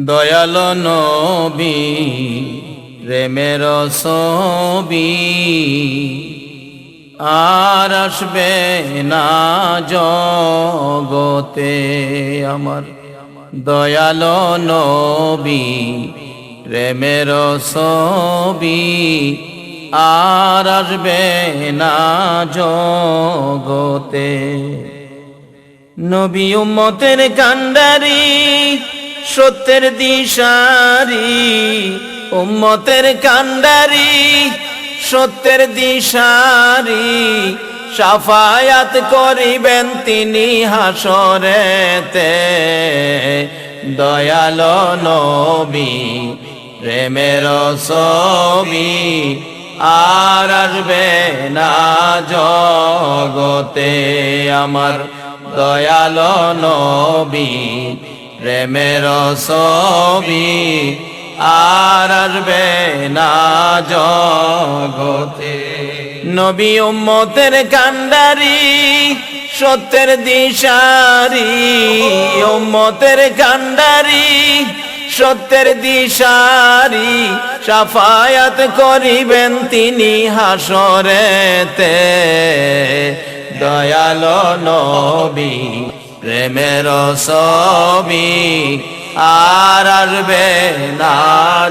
দয়াল নবী প্রেমের ছবি আর আসবে না জগতে আমার। দয়াল নবী প্রেমের ছবি আর আসবে না জগতে। নবী উম্মতের কান্ডারি সত্যের দিশারি, উম্মতের কান্ডারি সত্যের দিশারি, শাফায়াত করিবেন তিনি হাসরেতে। দয়াল নবী প্রেমের ছবি আর আসবে না জগতে আমার। দয়াল নবী প্রেমের ছবি আর আসবে না জগতে। নবী উম্মতের কান্ডারি সত্যের দিশারি, উম্মতের কান্ডারি সত্যের দিশারি, শাফায়াত করিবেন তিনি হাসরেতে। দয়াল নবী প্রেমের ছবি আর আসবে না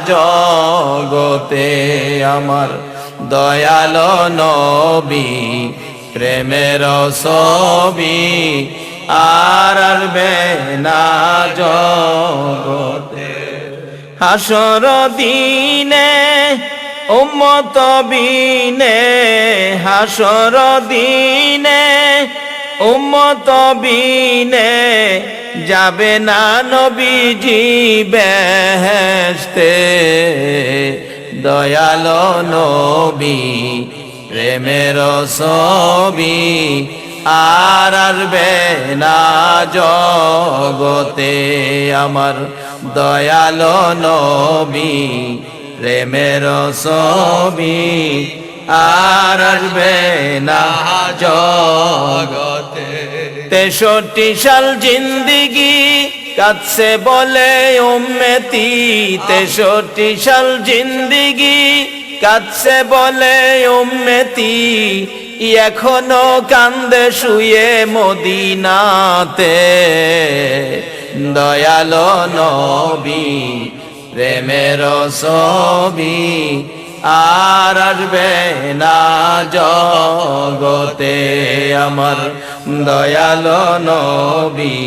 জগতে আমার। দয়াল নবী প্রেমের ছবি আর আসবে না জগতে। হাসর দিনে উম্মত বিনে, হাসর দিনে উম্মত বিনে যাবে না নবীজি বেহেশতে। দয়াল নবী প্রেমের ছবি আর আসবে না জগতে আমার। দয়াল নবী প্রেমের ছবি আর আসবে না জগতে। 63 সাল জিন্দিগি কাটছে বলে উম্মতি, 63 সাল জিন্দিগি কাটছে বলে উম্মতি, এখনো কান্দে শুয়ে মদিনাতে। দয়াল নবী প্রেমের ছবি আর আসবে না জগতে আমার। দয়াল নবী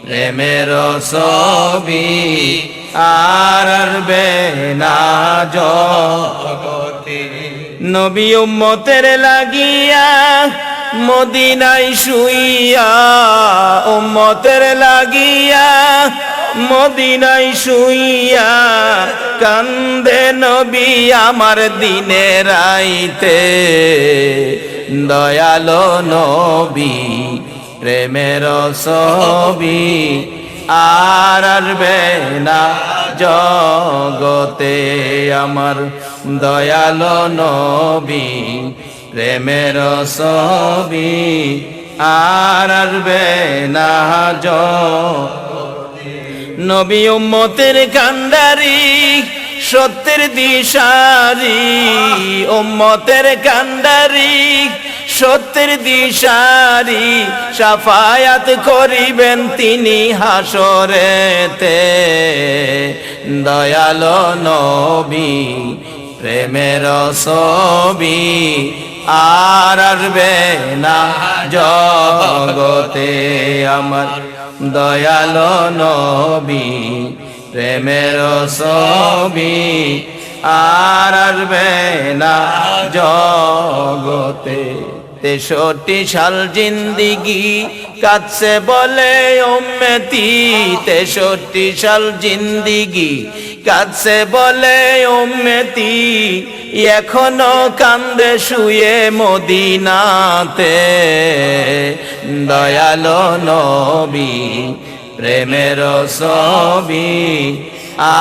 প্রেমের ছবি আর আসবে না জগতে। নবী উম্মতের লাগিয়া মদিনায় শুইয়া, উম্মতের লাগিয়া মদিনায় শুইয়া কান্দে নবী আমার দিনে রাইতে। দয়াল নবী প্রেমের ছবি আর আসবে না জগতে আমার। দয়াল নবী প্রেমের ছবি আর আসবে না জগতে। নবী উম্মতের কান্ডারি সত্যের দিশারি, উম্মতের কান্ডারি সত্যের দিশারি, শাফায়াত করিবেন তিনি হাসরেতে। দয়াল নবী প্রেমের ছবি আর আসবে না জগতে আমার। দয়াল নবী প্রেমের ছবি আর আসবে না জগতে। 63 সাল জিন্দিগি কাটছে বলে উম্মতি, 63 সাল জিন্দিগি কাটছে বলে উম্মতি, এখনো কান্দে শুয়ে মদিনাতে। দয়াল নবী প্রেমের ছবি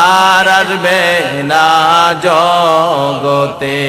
আর আসবে না জগতে।